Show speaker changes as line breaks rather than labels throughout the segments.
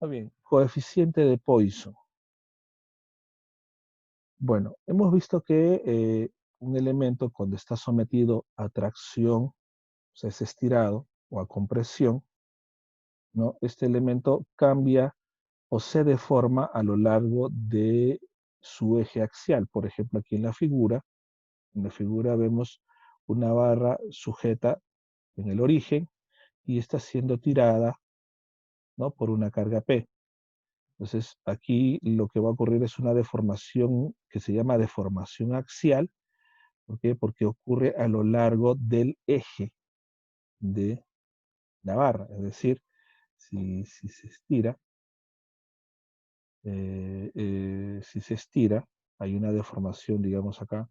Muy bien, coeficiente de Poisson. Bueno, hemos visto que un elemento cuando está sometido a tracción, o sea, es estirado, o a compresión, ¿no? Este elemento cambia o se deforma a lo largo de su eje axial. Por ejemplo, aquí en la figura vemos una barra sujeta en el origen y está siendo tirada, ¿no? Por una carga P. Entonces, aquí lo que va a ocurrir es una deformación que se llama deformación axial. ¿Por qué? Porque ocurre a lo largo del eje de la barra. Es decir, si se estira, si se estira, hay una deformación, digamos acá,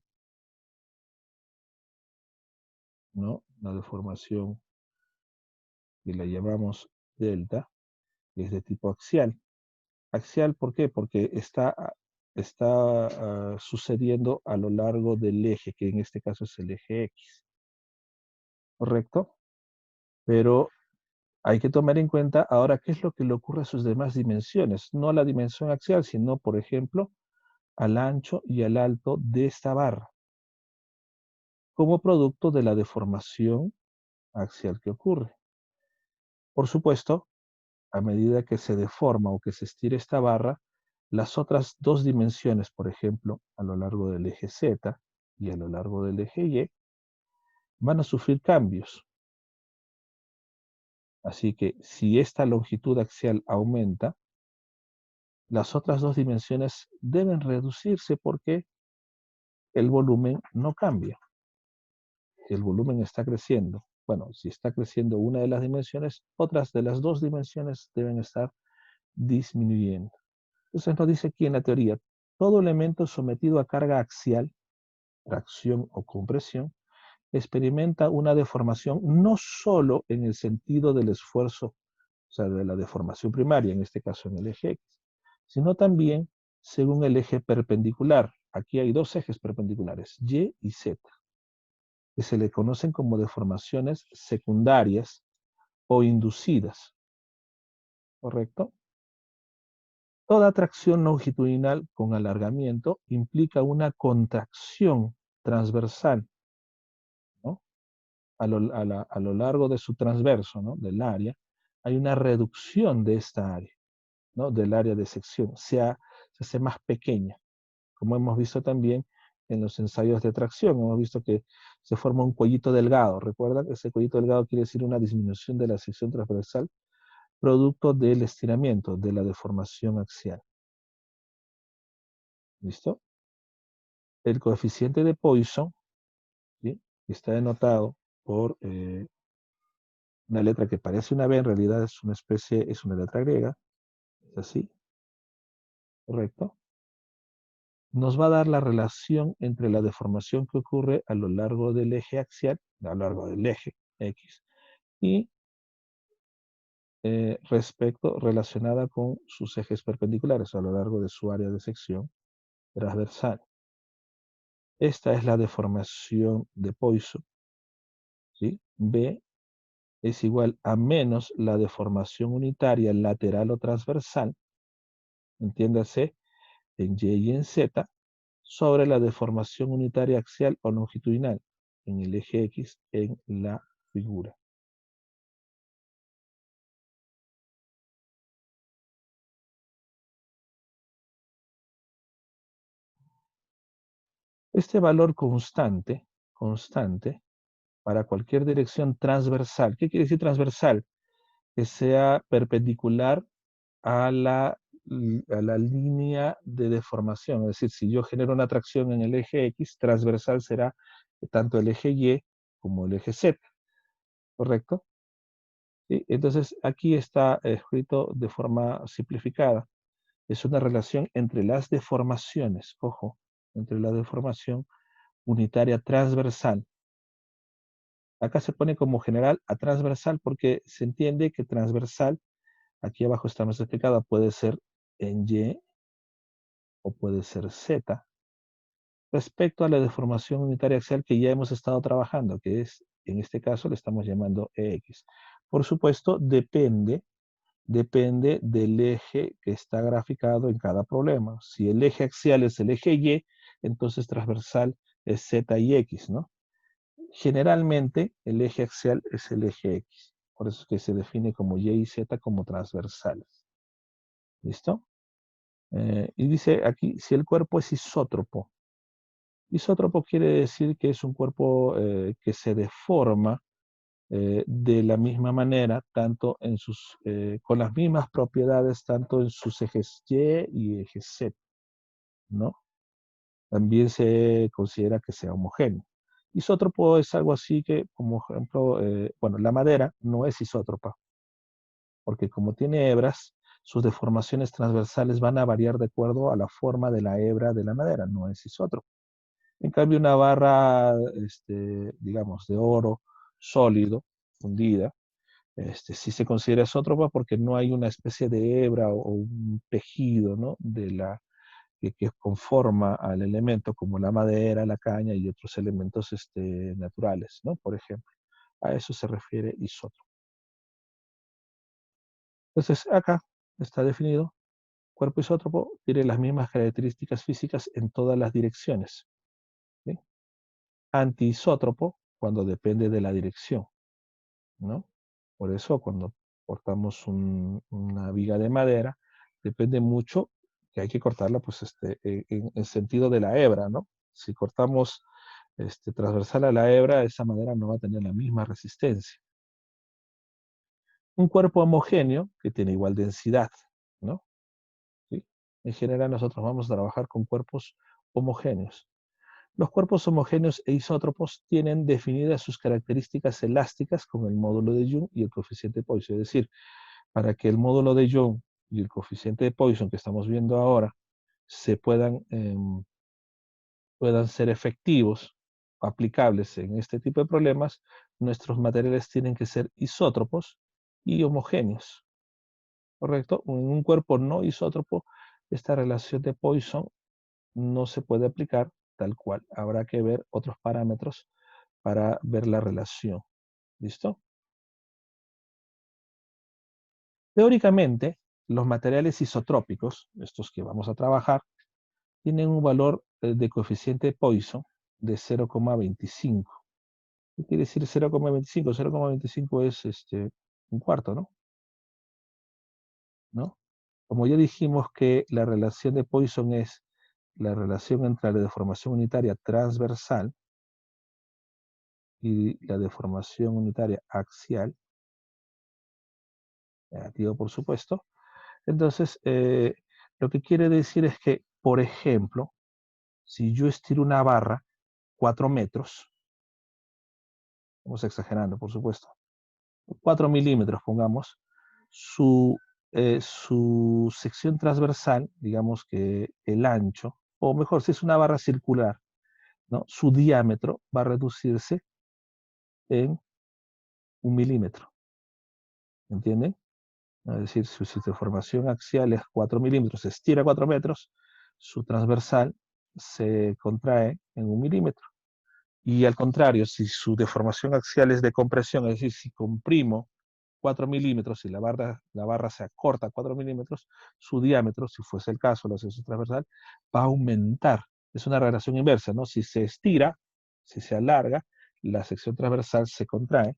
¿no? Una deformación que la llamamos delta, que es de tipo axial. Axial, ¿por qué? Porque está sucediendo a lo largo del eje, que en este caso es el eje X, ¿correcto? Pero hay que tomar en cuenta ahora qué es lo que le ocurre a sus demás dimensiones, no a la dimensión axial, sino, por ejemplo, al ancho y al alto de esta barra, como producto de la deformación axial que ocurre. Por supuesto, a medida que se deforma o que se estira esta barra, las otras dos dimensiones, por ejemplo, a lo largo del eje Z y a lo largo del eje Y, van a sufrir cambios. Así que si esta longitud axial aumenta, las otras dos dimensiones deben reducirse porque el volumen no cambia. El volumen está creciendo. Bueno, si está creciendo una de las dimensiones, otras de las dos dimensiones deben estar disminuyendo. Entonces nos dice aquí en la teoría, todo elemento sometido a carga axial, tracción o compresión, experimenta una deformación no solo en el sentido del esfuerzo, o sea, de la deformación primaria, en este caso en el eje X, sino también según el eje perpendicular. Aquí hay dos ejes perpendiculares, Y y Z, que se le conocen como deformaciones secundarias o inducidas, ¿correcto? Toda tracción longitudinal con alargamiento implica una contracción transversal, ¿no? A lo largo de su transverso, ¿no? Del área, hay una reducción de esta área, ¿no? Del área de sección, se hace más pequeña, como hemos visto también en los ensayos de tracción. Hemos visto que se forma un cuellito delgado. ¿Recuerdan? Ese cuellito delgado quiere decir una disminución de la sección transversal, producto del estiramiento, de la deformación axial. ¿Listo? El coeficiente de Poisson, ¿sí? Está denotado por una letra que parece una B, en realidad es una letra griega, es así, ¿correcto? Nos va a dar la relación entre la deformación que ocurre a lo largo del eje axial, a lo largo del eje X, y relacionada con sus ejes perpendiculares a lo largo de su área de sección transversal. Esta es la deformación de Poisson, ¿sí? B es igual a menos la deformación unitaria lateral o transversal, entiéndase, en Y y en Z, sobre la deformación unitaria axial o longitudinal, en el eje X en la figura. Este valor constante, para cualquier dirección transversal, ¿qué quiere decir transversal? Que sea perpendicular a la línea de deformación. Es decir, si yo genero una tracción en el eje X, transversal será tanto el eje Y como el eje Z, ¿correcto? ¿Sí? Entonces, aquí está escrito de forma simplificada. Es una relación entre las deformaciones, ojo, entre la deformación unitaria transversal. Acá se pone como general a transversal porque se entiende que transversal, aquí abajo está más explicada, puede ser en Y o puede ser Z, respecto a la deformación unitaria axial que ya hemos estado trabajando, que es, en este caso, le estamos llamando EX. Por supuesto, depende depende del eje que está graficado en cada problema. Si el eje axial es el eje Y, entonces transversal es Z y X, ¿no? Generalmente el eje axial es el eje X. Por eso es que se define como Y y Z como transversales. ¿Listo? Y dice aquí, si el cuerpo es isótropo. Isótropo quiere decir que es un cuerpo que se deforma de la misma manera, tanto en con las mismas propiedades, tanto en sus ejes Y y eje Z, ¿no? También se considera que sea homogéneo. Isótropo es algo así que, como ejemplo, bueno, la madera no es isótropa, porque como tiene hebras, sus deformaciones transversales van a variar de acuerdo a la forma de la hebra de la madera, no es isótropo. En cambio, una barra, digamos, de oro sólido, fundida, sí se considera isótropa porque no hay una especie de hebra o un tejido, ¿no? Que conforma al elemento, como la madera, la caña y otros elementos naturales, ¿no? Por ejemplo, a eso se refiere isótropo. Entonces, acá está definido, cuerpo isótropo tiene las mismas características físicas en todas las direcciones. ¿Sí? Antiisótropo, cuando depende de la dirección, ¿no? Por eso, cuando cortamos una viga de madera, depende mucho que hay que cortarla, pues, en el sentido de la hebra, ¿no? Si cortamos transversal a la hebra, esa madera no va a tener la misma resistencia. Un cuerpo homogéneo que tiene igual densidad, ¿no? ¿Sí? En general, nosotros vamos a trabajar con cuerpos homogéneos. Los cuerpos homogéneos e isótropos tienen definidas sus características elásticas con el módulo de Young y el coeficiente de Poisson. Es decir, para que el módulo de Young y el coeficiente de Poisson que estamos viendo ahora se puedan ser efectivos, aplicables en este tipo de problemas, nuestros materiales tienen que ser isótropos y homogéneos. ¿Correcto? En un cuerpo no isótropo, esta relación de Poisson no se puede aplicar tal cual. Habrá que ver otros parámetros para ver la relación. ¿Listo? Teóricamente, los materiales isotrópicos, estos que vamos a trabajar, tienen un valor de coeficiente Poisson de 0,25. ¿Qué quiere decir 0,25? 0,25 es un cuarto, ¿no? ¿No? Como ya dijimos que la relación de Poisson es la relación entre la deformación unitaria transversal y la deformación unitaria axial, negativo por supuesto. Entonces, lo que quiere decir es que, por ejemplo, si yo estiro una barra 4 metros, estamos exagerando, por supuesto, 4 milímetros, pongamos, su sección transversal, digamos que el ancho, o mejor, si es una barra circular, ¿no? Su diámetro va a reducirse en 1 milímetro, ¿entienden? Es decir, si su deformación axial es 4 milímetros, se estira 4 metros, su transversal se contrae en 1 milímetro. Y al contrario, si su deformación axial es de compresión, es decir, si comprimo 4 milímetros y la barra se acorta 4 milímetros, su diámetro, si fuese el caso, la sección transversal, va a aumentar. Es una relación inversa, ¿no? Si se estira, si se alarga, la sección transversal se contrae,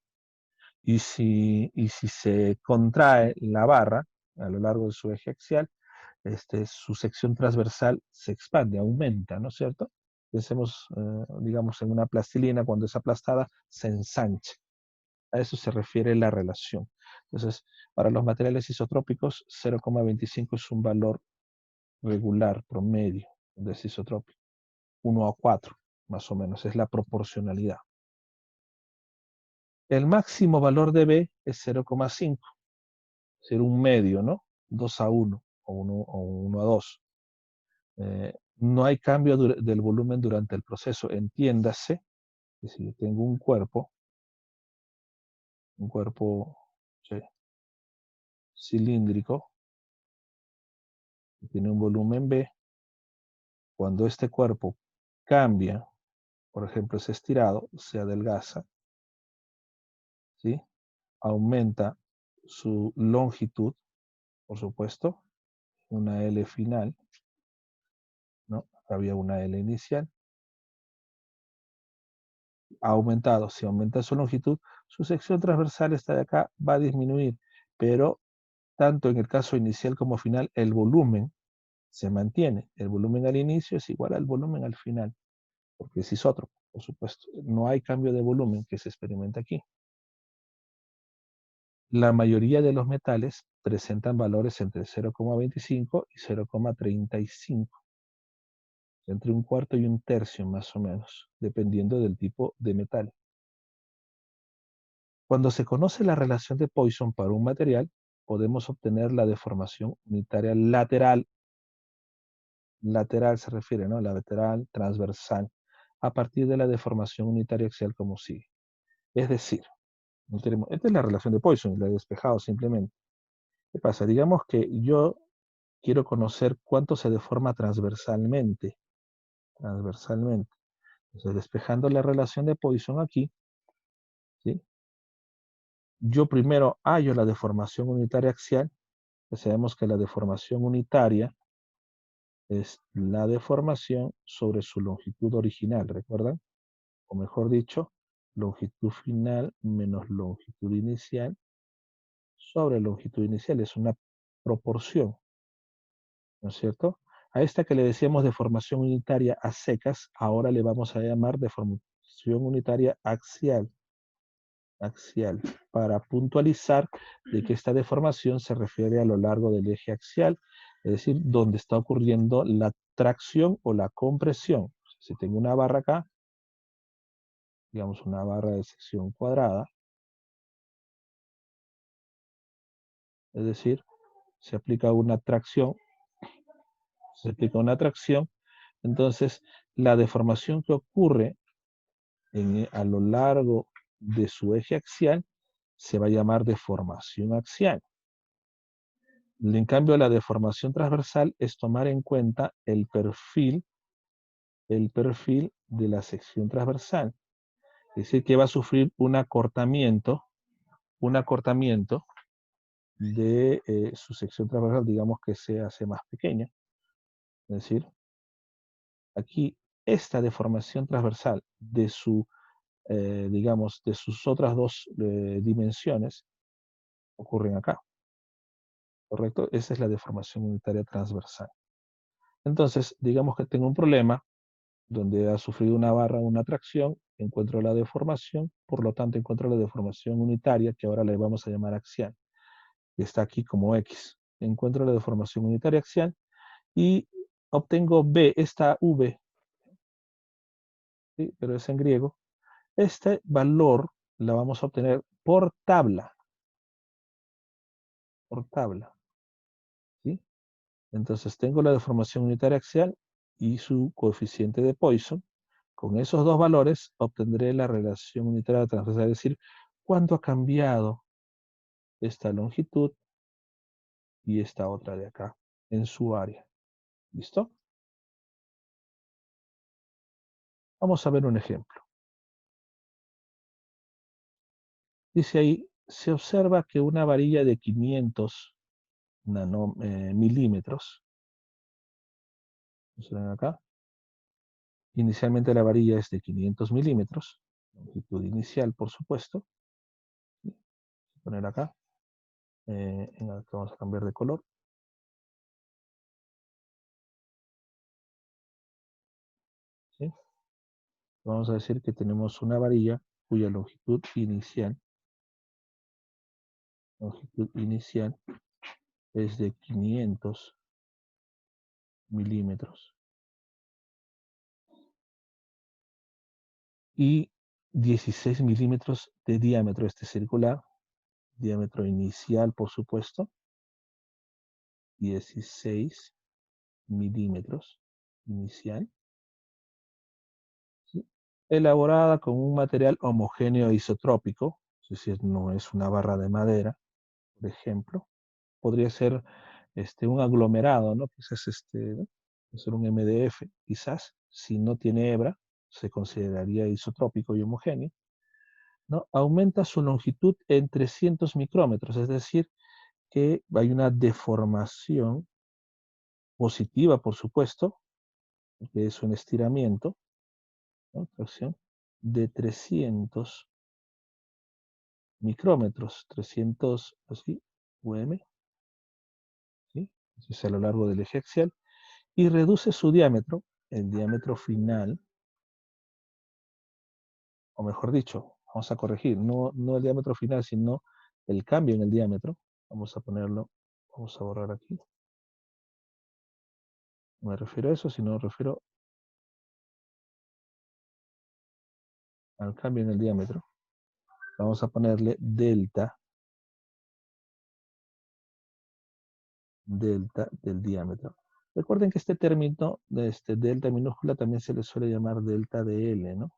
y si se contrae la barra a lo largo de su eje axial, su sección transversal se expande, aumenta, ¿no es cierto? Pensemos, digamos, en una plastilina, cuando es aplastada, se ensancha. A eso se refiere la relación. Entonces, para los materiales isotrópicos, 0,25 es un valor regular, promedio, de ese isotrópico. 1 a 4, más o menos, es la proporcionalidad. El máximo valor de B es 0,5, ser un medio, ¿no? 2 a 1 o 1 a 2. No hay cambio del volumen durante el proceso. Entiéndase que si yo tengo un cuerpo sí, cilíndrico, que tiene un volumen B, cuando este cuerpo cambia, por ejemplo, es estirado, se adelgaza, ¿sí? Aumenta su longitud, por supuesto, una L final, ¿no? Había una L inicial. Ha aumentado. Si aumenta su longitud, su sección transversal, esta de acá, va a disminuir. Pero tanto en el caso inicial como final, el volumen se mantiene. El volumen al inicio es igual al volumen al final, porque es isótropo, por supuesto. No hay cambio de volumen que se experimenta aquí. La mayoría de los metales presentan valores entre 0,25 y 0,35, entre un cuarto y un tercio más o menos, dependiendo del tipo de metal. Cuando se conoce la relación de Poisson para un material, podemos obtener la deformación unitaria lateral. Lateral se refiere, ¿no? Lateral transversal, a partir de la deformación unitaria axial como sigue. Es decir, esta es la relación de Poisson, la he despejado simplemente. ¿Qué pasa? Digamos que yo quiero conocer cuánto se deforma transversalmente. Transversalmente. Entonces, despejando la relación de Poisson aquí, ¿sí? Yo primero hallo la deformación unitaria axial, que sabemos que la deformación unitaria es la deformación sobre su longitud original, ¿recuerdan? O mejor dicho, longitud final menos longitud inicial sobre longitud inicial. Es una proporción, ¿no es cierto? A esta que le decíamos deformación unitaria a secas, ahora le vamos a llamar deformación unitaria axial. Axial, para puntualizar de que esta deformación se refiere a lo largo del eje axial, es decir, donde está ocurriendo la tracción o la compresión. Si tengo una barra acá, digamos una barra de sección cuadrada, es decir, se aplica una tracción, entonces la deformación que ocurre a lo largo de su eje axial se va a llamar deformación axial. En cambio, la deformación transversal es tomar en cuenta el perfil de la sección transversal. Es decir, que va a sufrir un acortamiento de su sección transversal, digamos que se hace más pequeña. Es decir, aquí esta deformación transversal de digamos, de sus otras dos dimensiones ocurren acá, ¿correcto? Esa es la deformación unitaria transversal. Entonces, digamos que tengo un problema donde ha sufrido una barra una tracción, encuentro la deformación, por lo tanto encuentro la deformación unitaria, que ahora le vamos a llamar axial, que está aquí como X. Encuentro la deformación unitaria axial y obtengo B, esta V, ¿sí? Pero es en griego. Este valor la vamos a obtener por tabla, ¿sí? Entonces tengo la deformación unitaria axial y su coeficiente de Poisson. Con esos dos valores obtendré la relación unitaria transversal, es decir, cuánto ha cambiado esta longitud y esta otra de acá en su área. ¿Listo? Vamos a ver un ejemplo. Dice ahí, se observa que una varilla de 500 milímetros, ¿se ven acá? Inicialmente la varilla es de 500 milímetros, longitud inicial, por supuesto. Voy a poner acá. Vamos a cambiar de color. ¿Sí? Vamos a decir que tenemos una varilla cuya longitud inicial es de 500 milímetros y 16 milímetros de diámetro este circular, diámetro inicial por supuesto, 16 milímetros inicial, ¿sí? Elaborada con un material homogéneo isotrópico, es decir, no es una barra de madera, por ejemplo, podría ser un aglomerado, ¿no? Quizás ¿no? Puede ser un MDF, quizás, si no tiene hebra, se consideraría isotrópico y homogéneo, ¿no? Aumenta su longitud en 300 micrómetros, es decir, que hay una deformación positiva, por supuesto, que es un estiramiento, ¿no? Tracción de 300 micrómetros, 300 así, UM, ¿sí? Es a lo largo del eje axial, y reduce su diámetro, el diámetro final, o mejor dicho, vamos a corregir, no el diámetro final, sino el cambio en el diámetro. Vamos a ponerlo, vamos a borrar aquí. No me refiero a eso, sino me refiero al cambio en el diámetro. Vamos a ponerle delta del diámetro. Recuerden que este término, de este delta minúscula, también se le suele llamar delta de L, ¿no?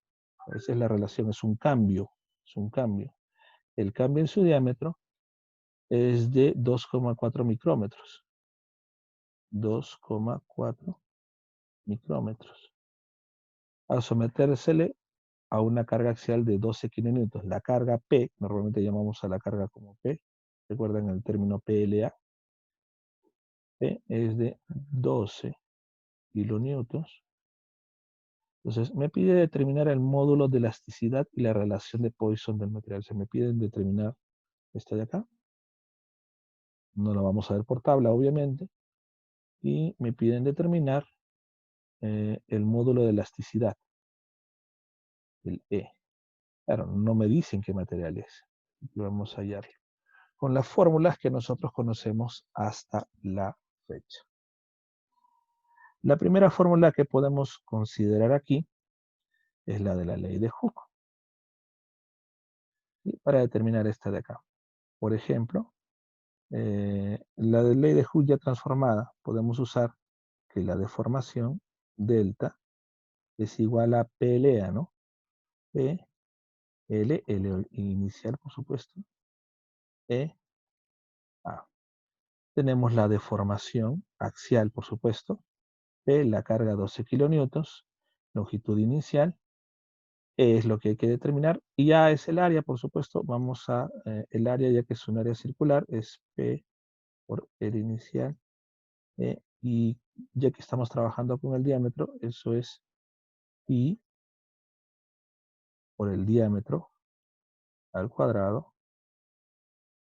Esa es la relación, es un cambio, es un cambio. El cambio en su diámetro es de 2,4 micrómetros. 2,4 micrómetros. Al sometérsele a una carga axial de 12 kilonewtons. La carga P, normalmente llamamos a la carga como P, recuerdan el término PLA, P es de 12 kilonewtons. Entonces, me pide determinar el módulo de elasticidad y la relación de Poisson del material. Se me piden determinar esta de acá. No lo vamos a ver por tabla, obviamente. Y me piden determinar el módulo de elasticidad, el E. Claro, no me dicen qué material es. Vamos a hallarlo con las fórmulas que nosotros conocemos hasta la fecha. La primera fórmula que podemos considerar aquí es la de la ley de Hooke. Y para determinar esta de acá. Por ejemplo, la de ley de Hooke ya transformada, podemos usar que la deformación delta es igual a PLA, ¿no? P, L inicial, por supuesto, E, A. Tenemos la deformación axial, por supuesto, P, la carga 12 kilonewtons, longitud inicial, E es lo que hay que determinar, y A es el área, por supuesto, vamos a, el área ya que es un área circular, es P por L inicial, y ya que estamos trabajando con el diámetro, eso es pi por el diámetro al cuadrado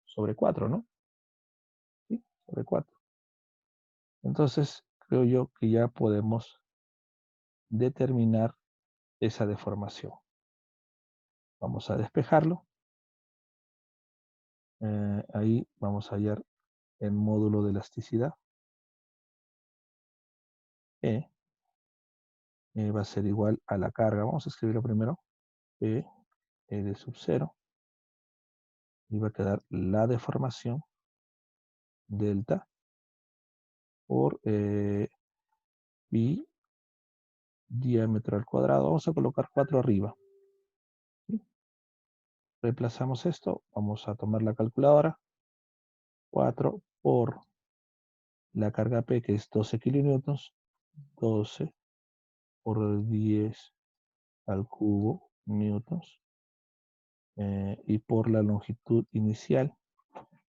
sobre 4, ¿no? ¿Sí? Sobre 4. Entonces, creo yo que ya podemos determinar esa deformación. Vamos a despejarlo. Ahí vamos a hallar el módulo de elasticidad. E va a ser igual a la carga. Vamos a escribirlo primero. E de sub 0. Y va a quedar la deformación delta por pi diámetro al cuadrado. Vamos a colocar 4 arriba. ¿Sí? Reemplazamos esto. Vamos a tomar la calculadora. 4 por la carga P, que es 12 kilonewtons. 12 por 10 al cubo newtons. Y por la longitud inicial,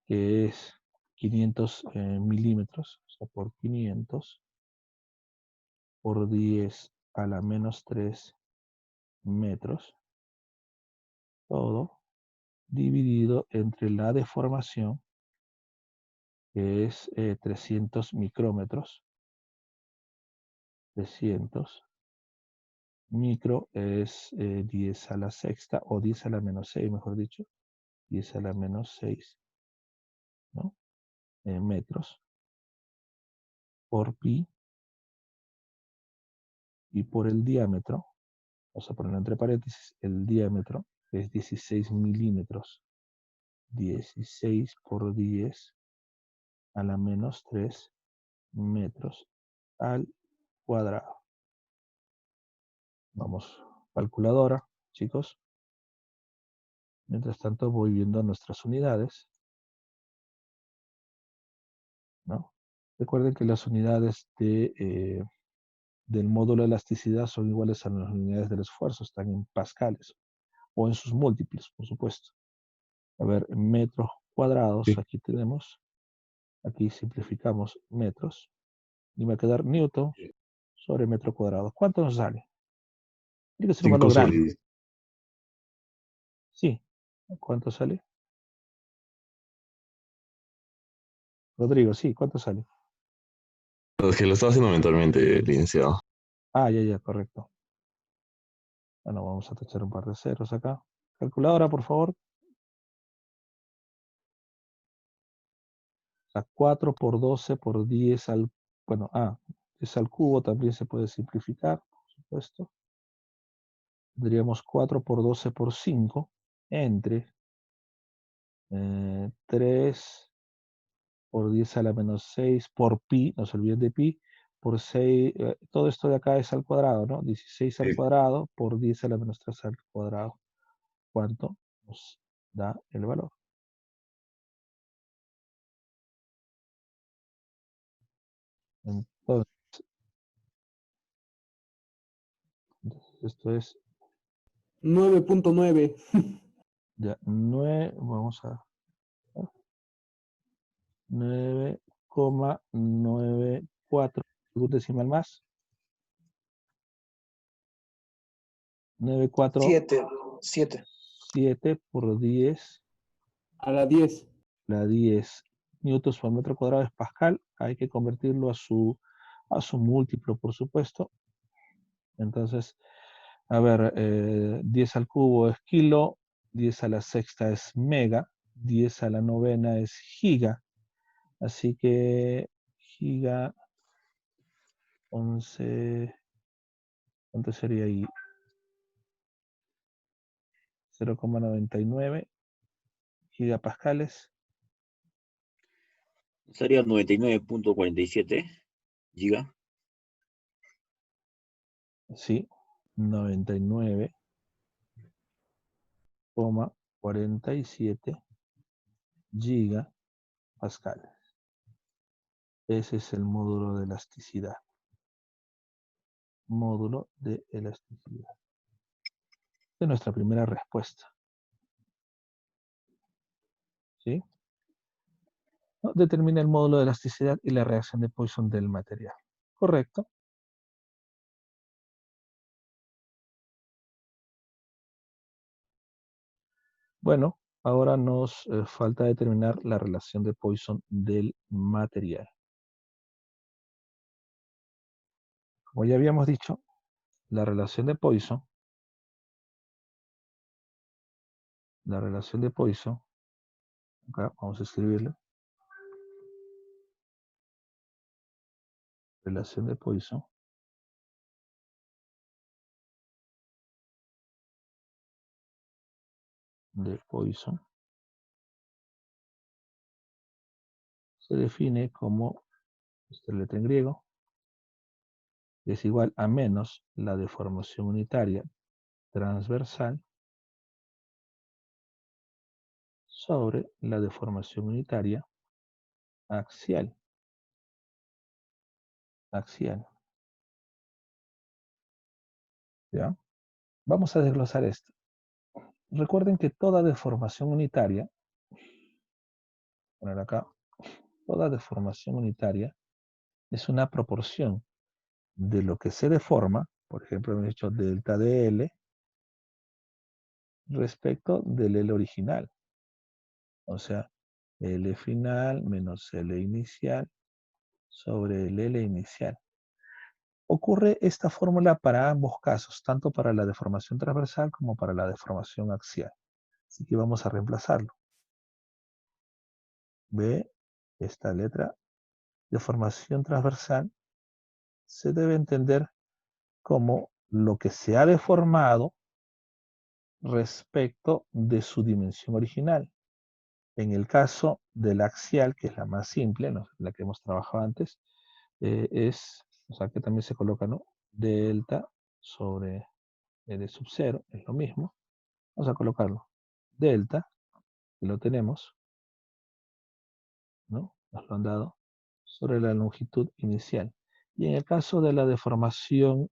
que es 500 milímetros, o sea, por 500 por 10 a la menos 3 metros, todo dividido entre la deformación, que es 300 micrómetros. 300 micro es 10 a la sexta, o 10 a la menos 6, mejor dicho, 10 a la menos 6, ¿no? Metros por pi, y por el diámetro, vamos a ponerlo entre paréntesis, el diámetro es 16 milímetros. 16 por 10 a la menos 3 metros al cuadrado. Vamos, calculadora, chicos. Mientras tanto voy viendo nuestras unidades, ¿no? Recuerden que las unidades del módulo de elasticidad son iguales a las unidades del esfuerzo, están en pascales, o en sus múltiplos, por supuesto. A ver, metros cuadrados,
Sí.
aquí tenemos Aquí simplificamos metros. Y me va a quedar newton sobre metro cuadrado. ¿Cuánto nos sale? Tiene que ser un valor grande.
5,6.
Sí. ¿Cuánto sale? Rodrigo, sí. ¿Cuánto sale?
Es que lo estaba haciendo mentalmente, licenciado.
Ah, ya, correcto. Bueno, vamos a tachar un par de ceros acá. Calculadora, por favor. O sea, 4 por 12 por 10 al... Bueno, 10 al cubo también se puede simplificar, por supuesto. Tendríamos 4 por 12 por 5 entre 3 por 10 a la menos 6 por pi, no se olviden de pi, por 6, todo esto de acá es al cuadrado, ¿no? 16 al
Sí.
cuadrado por 10 a la menos 3 al cuadrado. ¿Cuánto nos da el valor? Entonces, esto es
9.9.
ya 9, vamos a 9,94, algún decimal más.
7.
7 por 10
A la 10.
la 10 newtons por metro cuadrado es pascal. Hay que convertirlo a su múltiplo, por supuesto. Entonces, a ver, 10 al cubo es kilo, 10 a la sexta es mega, 10 a la novena es giga. Así que giga 11, ¿cuánto sería ahí? 0,99 gigapascales.
Sería 99.47 giga.
Sí, 99,47 gigapascales. Ese es el módulo de elasticidad. Módulo de elasticidad. Esta es nuestra primera respuesta. ¿Sí? ¿No? Determina el módulo de elasticidad y la reacción de Poisson del material. Correcto. Bueno, ahora nos falta determinar la relación de Poisson del material. Como ya habíamos dicho, la relación de Poisson, acá vamos a escribirlo, relación de Poisson se define como esta letra en griego, es igual a menos la deformación unitaria transversal sobre la deformación unitaria axial. ¿Ya? Vamos a desglosar esto. Recuerden que toda deformación unitaria, poner acá, toda deformación unitaria es una proporción de lo que se deforma, por ejemplo, hemos dicho delta de L, respecto del L original. O sea, L final menos L inicial sobre el L inicial. Ocurre esta fórmula para ambos casos, tanto para la deformación transversal como para la deformación axial. Así que vamos a reemplazarlo. Ve esta letra. Deformación transversal se debe entender como lo que se ha deformado respecto de su dimensión original. En el caso del axial, que es la más simple, ¿no? La que hemos trabajado antes, o sea, que también se coloca, ¿no? Delta sobre L sub 0, es lo mismo. Vamos a colocarlo. Delta, que lo tenemos, ¿no? Nos lo han dado, sobre la longitud inicial. Y en el caso de la deformación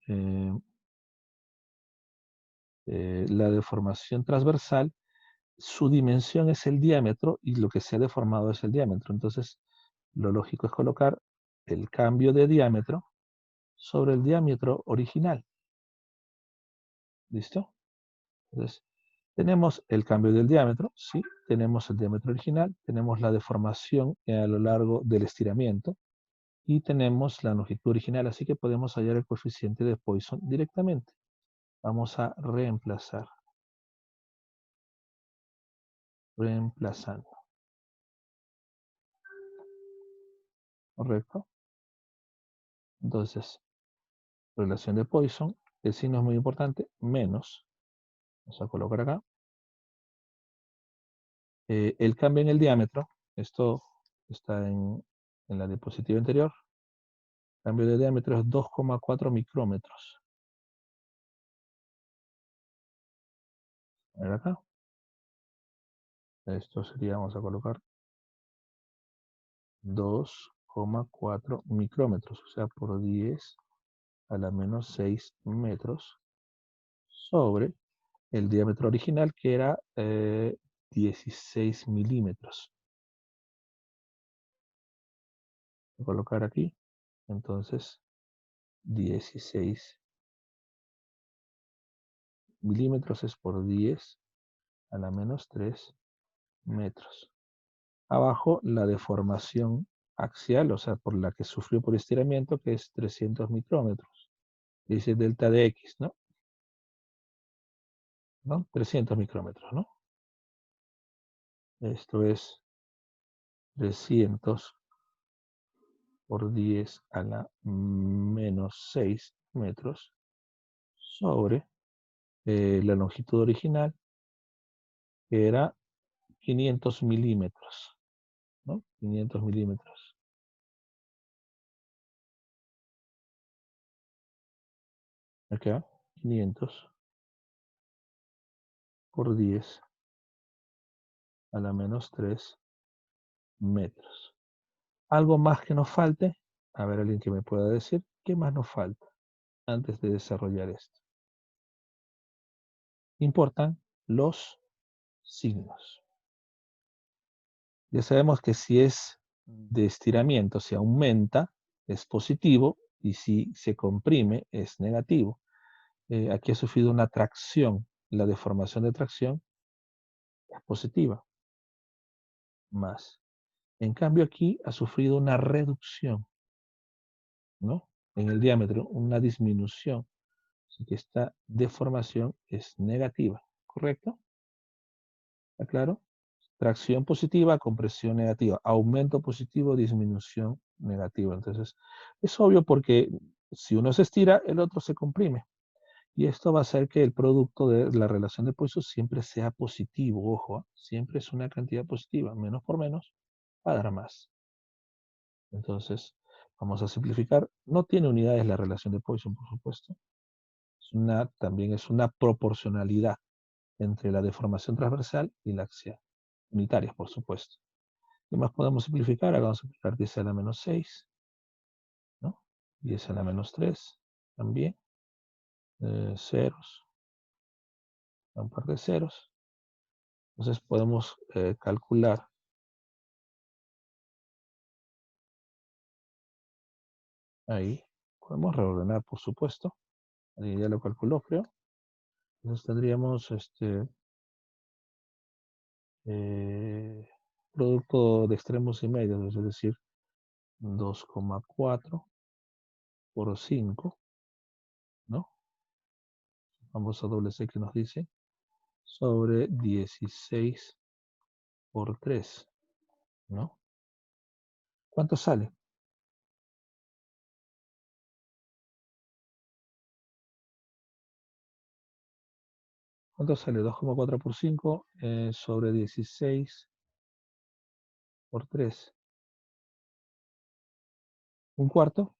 transversal, su dimensión es el diámetro y lo que se ha deformado es el diámetro. Entonces, Lo lógico es colocar el cambio de diámetro sobre el diámetro original. ¿Listo? Entonces, tenemos el cambio del diámetro, sí, tenemos el diámetro original, tenemos la deformación a lo largo del estiramiento y tenemos la longitud original, así que podemos hallar el coeficiente de Poisson directamente. Vamos a reemplazar. Reemplazando. ¿Correcto? Entonces, relación de Poisson, el signo es muy importante, menos, vamos a colocar acá, el cambio en el diámetro, esto está en la diapositiva anterior, cambio de diámetro es 2,4 micrómetros. A ver acá, esto sería, vamos a colocar 2,4 micrómetros, o sea, por 10 a la menos 6 metros sobre el diámetro original, que era 16 milímetros. Voy a colocar aquí, entonces, 16 milímetros es por 10 a la menos 3 metros. Abajo, la deformación axial, o sea, por la que sufrió por estiramiento, que es 300 micrómetros. Dice delta de X, ¿no? 300 micrómetros, ¿no? Esto es 300 por 10 a la menos 6 metros sobre la longitud original, que era 500 milímetros, ¿no? 500 milímetros. Acá, 500 por 10 a la menos 3 metros. ¿Algo más que nos falte? A ver, alguien que me pueda decir, ¿qué más nos falta antes de desarrollar esto? Importan los signos. Ya sabemos que si es de estiramiento, si aumenta, es positivo, y si se comprime, es negativo. Aquí ha sufrido una tracción. La deformación de tracción es positiva, más. En cambio aquí ha sufrido una reducción, ¿no? En el diámetro, una disminución. Así que esta deformación es negativa, ¿correcto? ¿Está claro? Tracción positiva, compresión negativa. Aumento positivo, disminución negativa. Entonces, es obvio porque si uno se estira, el otro se comprime. Y esto va a hacer que el producto de la relación de Poisson siempre sea positivo. Ojo, ¿eh? Siempre es una cantidad positiva. Menos por menos va a dar más. Entonces, vamos a simplificar. No tiene unidades la relación de Poisson, por supuesto. También es una proporcionalidad entre la deformación transversal y la axial. Unitarias, por supuesto. ¿Qué más podemos simplificar? Vamos a simplificar 10 a la menos 6, ¿no? 10 a la menos 3, también. Ceros, un par de ceros. Entonces podemos calcular ahí. Podemos reordenar, por supuesto. Ahí ya lo calculó, creo. Entonces tendríamos producto de extremos y medios, es decir, 2,4 por 5, ¿no? Vamos a doble C que nos dice, sobre 16 por 3, ¿no? ¿Cuánto sale? ¿Cuánto sale? 2,4 por 5 sobre 16 por 3. ¿Un cuarto?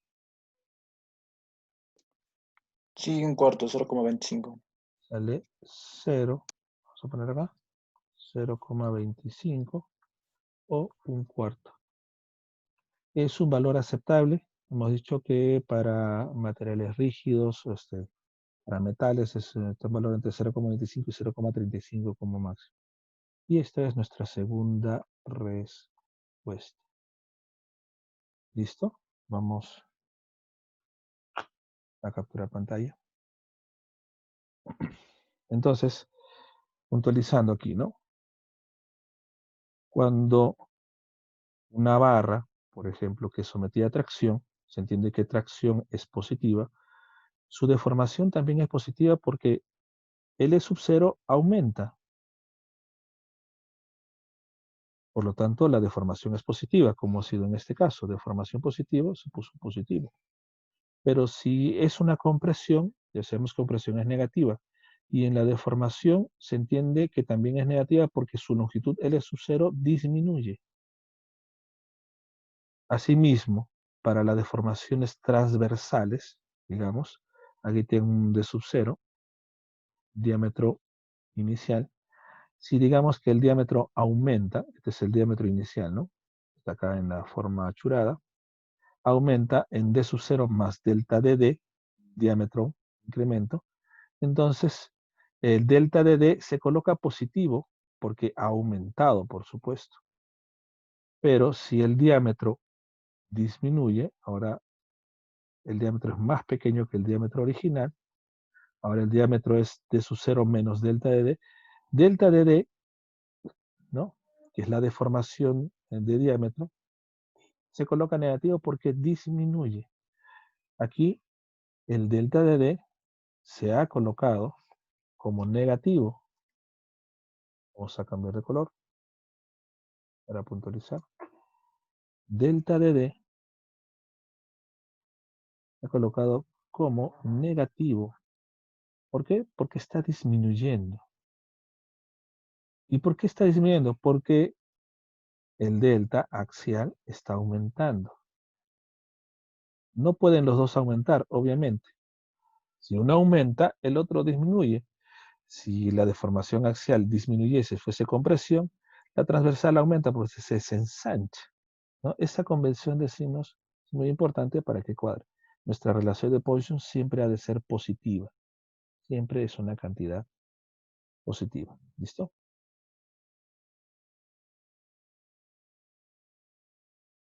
Sí, un cuarto, 0,25.
Sale 0. Vamos a poner acá. 0,25 o un cuarto. Es un valor aceptable. Hemos dicho que para materiales rígidos, para metales, es un valor entre 0,25 y 0,35 como máximo. Y esta es nuestra segunda respuesta. ¿Listo? Vamos a capturar pantalla. Entonces, puntualizando aquí, ¿no? Cuando una barra, por ejemplo, que es sometida a tracción, se entiende que tracción es positiva, su deformación también es positiva porque L sub 0 aumenta. Por lo tanto, la deformación es positiva, como ha sido en este caso. Deformación positiva, se puso positivo. Pero si es una compresión, ya sabemos que compresión es negativa, y en la deformación se entiende que también es negativa porque su longitud L sub 0 disminuye. Asimismo, para las deformaciones transversales, digamos, aquí tengo un D sub 0, diámetro inicial. Si digamos que el diámetro aumenta, este es el diámetro inicial, ¿no? Está acá en la forma achurada, aumenta en D sub 0 más delta de D, diámetro incremento. Entonces, el delta de D se coloca positivo porque ha aumentado, por supuesto. Pero si el diámetro disminuye, ahora el diámetro es más pequeño que el diámetro original, ahora el diámetro es D sub 0 menos delta de D. Delta de D, ¿no? Que es la deformación de diámetro, se coloca negativo porque disminuye. Aquí el delta de D se ha colocado como negativo. Vamos a cambiar de color para puntualizar. Delta de D se ha colocado como negativo. ¿Por qué? Porque está disminuyendo. ¿Y por qué está disminuyendo? Porque el delta axial está aumentando. No pueden los dos aumentar, obviamente. Si uno aumenta, el otro disminuye. Si la deformación axial disminuyese, fuese compresión, la transversal aumenta porque se ensancha, ¿no? Esa convención de signos es muy importante para que cuadre. Nuestra relación de Poisson siempre ha de ser positiva. Siempre es una cantidad positiva. ¿Listo?